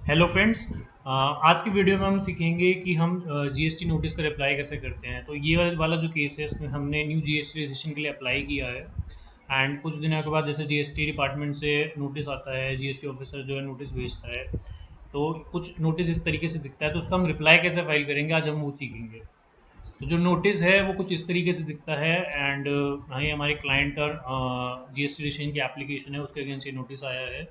Hello friends. आज की video में हम सीखेंगे कि हम जीएसटी नोटिस का रिप्लाई कैसे करते हैं। तो ये वाला जो केस है इसमें हमने न्यू जीएसटी रजिस्ट्रेशन के लिए अप्लाई किया है एंड कुछ दिनों के बाद जैसे जीएसटी डिपार्टमेंट से नोटिस आता है, जीएसटी ऑफिसर जो है नोटिस भेजता है, तो कुछ नोटिस इस तरीके से दिखता है। तो उसका हम रिप्लाई कैसे फाइल करेंगे आज हम वो सीखेंगे। तो जो नोटिस है वो कुछ इस तरीके से दिखता है एंड वहीं हमारे क्लाइंट का जीएसटी रजिस्ट्रेशन की एप्लीकेशन है, उसके अगेंस्ट ये नोटिस आया है।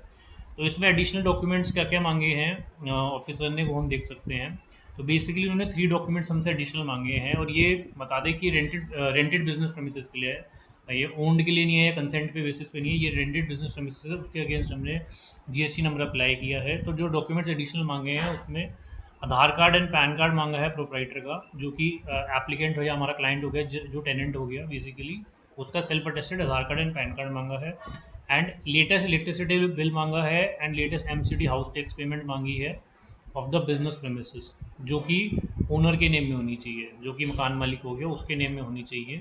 तो इसमें एडिशनल डॉक्यूमेंट्स क्या क्या मांगे हैं ऑफिसर ने, वो हम देख सकते हैं। तो बेसिकली उन्होंने 3 डॉक्यूमेंट्स हमसे एडिशनल मांगे हैं और ये बता दें कि रेंटेड बिजनेस प्रेमिसेस के लिए है, ये ओन्ड के लिए नहीं है या कंसेंट पे बेसिस पे नहीं है, ये रेंटेड बिजनेस प्रेमिसेस है, उसके अगेंस्ट हमने जीएसटी नंबर अप्लाई किया है। तो जो डॉक्यूमेंट्स एडिशनल मांगे हैं उसमें आधार कार्ड एंड पैन कार्ड मांगा है प्रोपराइटर का, जो कि एप्लीकेंट हो या हमारा क्लाइंट हो गया, जो टेनेंट हो गया बेसिकली, उसका self attested Aadhaar card and PAN card मांगा है। एंड लेटेस्ट इलेक्ट्रिसिटी बिल मांगा है and latest MCD house tax payment मांगी है ऑफ द बिजनेस प्रेमिसेस, जो कि ओनर के नेम में होनी चाहिए, जो कि मकान मालिक हो गया उसके नेम में होनी चाहिए।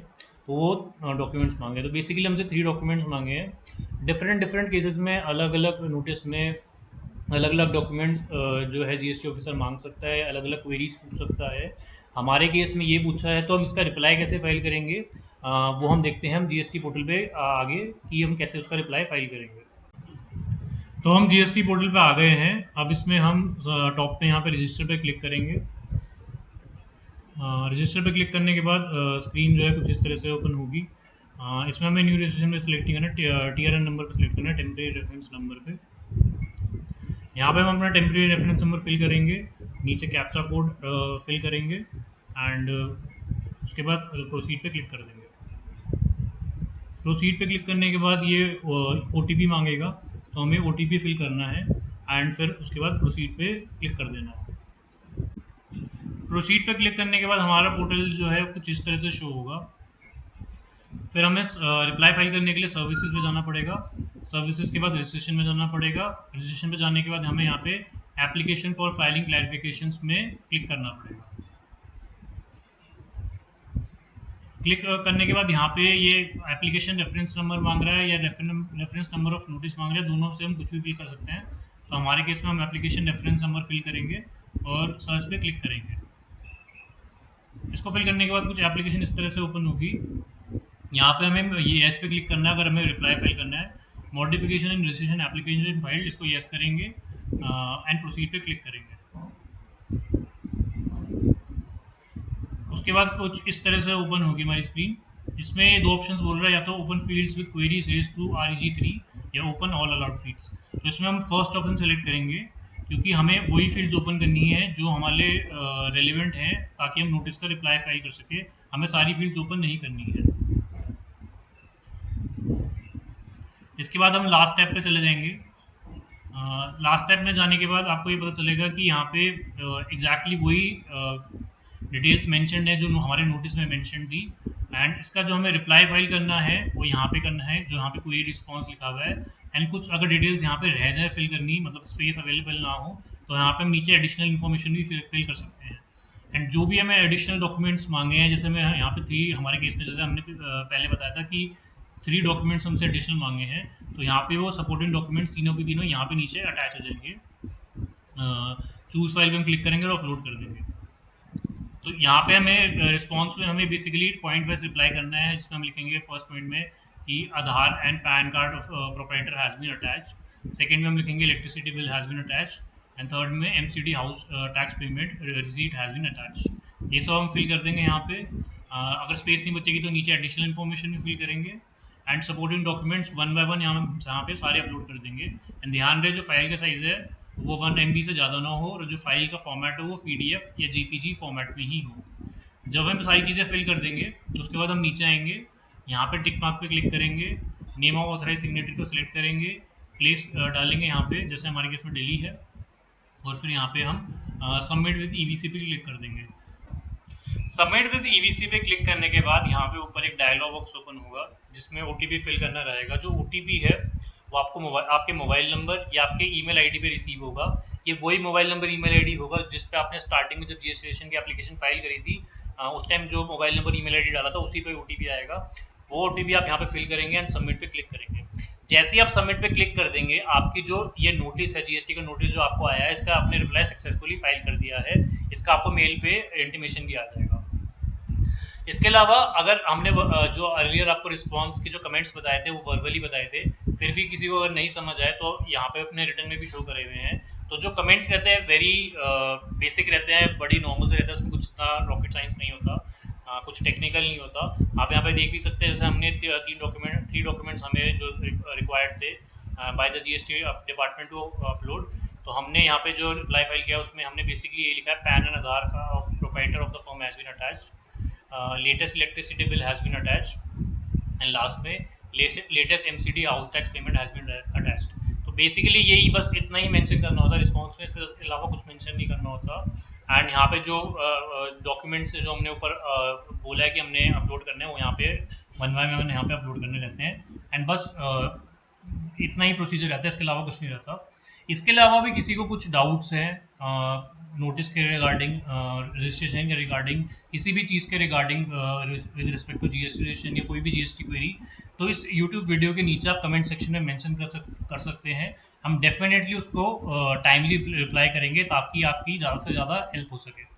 तो वो डॉक्यूमेंट्स मांगे। तो बेसिकली हमसे 3 डॉक्यूमेंट्स मांगे हैं। डिफरेंट डिफरेंट केसेस में अलग अलग नोटिस में अलग अलग डॉक्यूमेंट्स जो है जीएसटी ऑफिसर मांग सकता है, अलग अलग क्वेरीज पूछ सकता है। हमारे केस में ये पूछा है तो हम इसका रिप्लाई कैसे फाइल करेंगे, वो हम देखते हैं हम जीएसटी पोर्टल पे आगे कि हम कैसे उसका रिप्लाई फाइल करेंगे। तो हम जीएसटी पोर्टल पे आ गए हैं। अब इसमें हम टॉप पे यहाँ पे रजिस्टर पे क्लिक करेंगे। रजिस्टर पे क्लिक करने के बाद स्क्रीन जो है कुछ इस तरह से ओपन होगी। इसमें हमें न्यू रजिस्ट्रेशन में सिलेक्ट करना है, टीआरएन नंबर पे सिलेक्ट करना है, टेम्परेरी रेफरेंस नंबर पे। यहाँ पे हम अपना टेम्परेरी रेफरेंस नंबर फिल करेंगे, नीचे कैप्चा कोड फिल करेंगे एंड उसके बाद प्रोसीड पे क्लिक कर देंगे। प्रोसीड पे क्लिक करने के बाद ये ओटीपी मांगेगा, तो हमें ओटीपी फिल करना है एंड फिर उसके बाद प्रोसीड पे क्लिक कर देना है। प्रोसीड पे क्लिक करने के बाद हमारा पोर्टल जो है कुछ इस तरह से शो होगा। फिर हमें रिप्लाई फाइल करने के लिए सर्विसेज में जाना पड़ेगा। सर्विसेज के बाद रजिस्ट्रेशन में जाना पड़ेगा। रजिस्ट्रेशन में जाने के बाद हमें यहाँ पे एप्लीकेशन फॉर फाइलिंग क्लैरिफिकेशंस में क्लिक करना पड़ेगा। क्लिक करने के बाद यहाँ पे ये एप्लीकेशन रेफरेंस नंबर मांग रहा है या रेफरेंस नंबर ऑफ नोटिस मांग रहा है, दोनों से हम कुछ भी फिल कर सकते हैं। तो हमारे केस में हम एप्लीकेशन रेफरेंस नंबर फिल करेंगे और सर्च पे क्लिक करेंगे। इसको फिल करने के बाद कुछ एप्लीकेशन इस तरह से ओपन होगी। यहाँ पे हमें ये येस पे क्लिक करना है अगर हमें रिप्लाई फाइल करना है। Modification in registration application file, इसको येस करेंगे एंड प्रोसीड पे क्लिक करेंगे। उसके बाद कुछ इस तरह से ओपन होगी हमारी स्क्रीन। इसमें 2 ऑप्शंस बोल रहा है, या तो open fields with queries raise to REG3 या ओपन ऑल अलाउड फील्ड्स। तो इसमें हम फर्स्ट ऑप्शन सेलेक्ट करेंगे क्योंकि हमें वही फील्ड्स ओपन करनी है जो हमारे रेलिवेंट हैं, ताकि हम नोटिस का रिप्लाई फाइल कर सके। हमें सारी फील्ड्स ओपन नहीं करनी है। इसके बाद हम लास्ट टैब पे चले जाएंगे। लास्ट टैब में जाने के बाद आपको ये पता चलेगा कि यहाँ पे एग्जैक्टली वही डिटेल्स मेंशन्ड है जो हमारे नोटिस में मेंशन थी। एंड इसका जो हमें रिप्लाई फाइल करना है वो यहाँ पे करना है, जो यहाँ पे कोई रिस्पॉन्स लिखा हुआ है। एंड कुछ अगर डिटेल्स यहाँ पे रह जाए फिल करनी, मतलब स्पेस अवेलेबल ना हो, तो यहाँ पे हम नीचे एडिशनल इन्फॉर्मेशन भी फिल कर सकते हैं। एंड जो भी हमें एडिशनल डॉक्यूमेंट्स मांगे हैं, जैसे मैं यहाँ पे 3 हमारे केस में जैसे हमने पहले बताया था कि 3 डॉक्यूमेंट्स हमसे एडिशनल मांगे हैं, तो यहाँ पे वो सपोर्टिंग डॉक्यूमेंट्स तीनों के तीनों यहाँ पे नीचे अटैच हो जाएंगे। चूज फाइल पे हम क्लिक करेंगे और अपलोड कर देंगे। तो यहाँ पे हमें रिस्पॉन्स में हमें बेसिकली पॉइंट वाइज रिप्लाई करना है, जिसमें हम लिखेंगे फर्स्ट पॉइंट में कि Aadhaar and PAN card of proprietor has been attach. Second में हम लिखेंगे electricity bill has been attach. And third में MCD house tax payment receipt has been attach. ये सब हम फिल कर देंगे यहाँ पे। अगर स्पेस नहीं बचेगी तो नीचे एडिशनल इन्फॉर्मेशन भी फिल करेंगे एंड सपोर्टिंग डॉक्यूमेंट्स 1 बाय 1 यहाँ पे सारे अपलोड कर देंगे। एंड ध्यान रहे जो फाइल का साइज़ है वो 1 MB से ज़्यादा ना हो, और जो फाइल का फॉर्मेट हो वो PDF या JPG फॉर्मेट में ही हो। जब हम सारी चीज़ें फिल कर देंगे तो उसके बाद हम नीचे आएंगे, यहाँ पे टिक मार्क पे क्लिक करेंगे, नेम ऑफ ऑथराइज सिग्नेटरी को सिलेक्ट करेंगे, प्लेस डालेंगे यहाँ पे, जैसे हमारे केस में दिल्ली है, और फिर यहाँ पे हम सबमिट विद EVC पे क्लिक कर देंगे। सबमिट विद EVC पे क्लिक करने के बाद यहाँ पे ऊपर एक डायलॉग बॉक्स ओपन होगा जिसमें OTP फिल करना रहेगा। जो OTP है वो आपको आपके मोबाइल नंबर या आपके ईमेल आईडी पे रिसीव होगा। ये वही मोबाइल नंबर ईमेल आईडी होगा जिस पे आपने स्टार्टिंग में जब रजिस्ट्रेशन की एप्लीकेशन फाइल करी थी, उस टाइम जो मोबाइल नंबर ईमेल आईडी डाला था उसी पे OTP आएगा। वो OTP आप यहाँ पे फिल करेंगे एंड सबमिट पे क्लिक करेंगे। जैसे ही आप सबमिट पे क्लिक कर देंगे, आपकी जो ये नोटिस है, जीएसटी का नोटिस जो आपको आया है, इसका आपने रिप्लाई सक्सेसफुली फाइल कर दिया है, इसका आपको मेल पे इंटीमेशन भी आ जाएगा। इसके अलावा अगर हमने जो अर्लियर आपको रिस्पॉन्स के जो कमेंट्स बताए थे वो वर्बली बताए थे, फिर भी किसी को अगर नहीं समझ आए तो यहाँ पे अपने रिटर्न में भी शो करे हुए हैं। तो जो कमेंट्स रहते हैं वेरी बेसिक रहते हैं, बड़ी नॉर्मल से रहता है, उसमें कुछ इतना रॉकेट साइंस नहीं होता, कुछ टेक्निकल नहीं होता। आप यहाँ पे देख भी सकते हैं, जैसे हमने थ्री डॉक्यूमेंट्स हमें जो रिक्वायर्ड थे by the GST department to upload, तो हमने यहाँ पे जो रिप्लाई फाइल किया उसमें हमने बेसिकली ये लिखा है, पैन एंड आधार का of proprietor of the firm has been attached, latest electricity bill has been attached, and last में latest MCD house tax payment has been attached. तो बेसिकली यही बस इतना ही मेंशन करना होता है रिस्पॉन्स में, इसके अलावा कुछ मेंशन नहीं करना होता। एंड यहाँ पे जो डॉक्यूमेंट्स जो हमने ऊपर बोला है कि हमने अपलोड करने हैं, वो यहाँ पे वन बाय वन यहाँ पे अपलोड करने रहते हैं। एंड बस इतना ही प्रोसीजर रहता है, इसके अलावा कुछ नहीं रहता। इसके अलावा भी किसी को कुछ डाउट्स हैं नोटिस के रिगार्डिंग, रजिस्ट्रेशन के रिगार्डिंग, किसी भी चीज़ के regarding with respect to GST registration या कोई भी जीएसटी क्वेरी, तो इस यूट्यूब वीडियो के नीचे आप कमेंट सेक्शन में मेंशन कर सकते हैं। हम डेफिनेटली उसको टाइमली रिप्लाई करेंगे ताकि आपकी ज़्यादा से ज़्यादा हेल्प हो सके।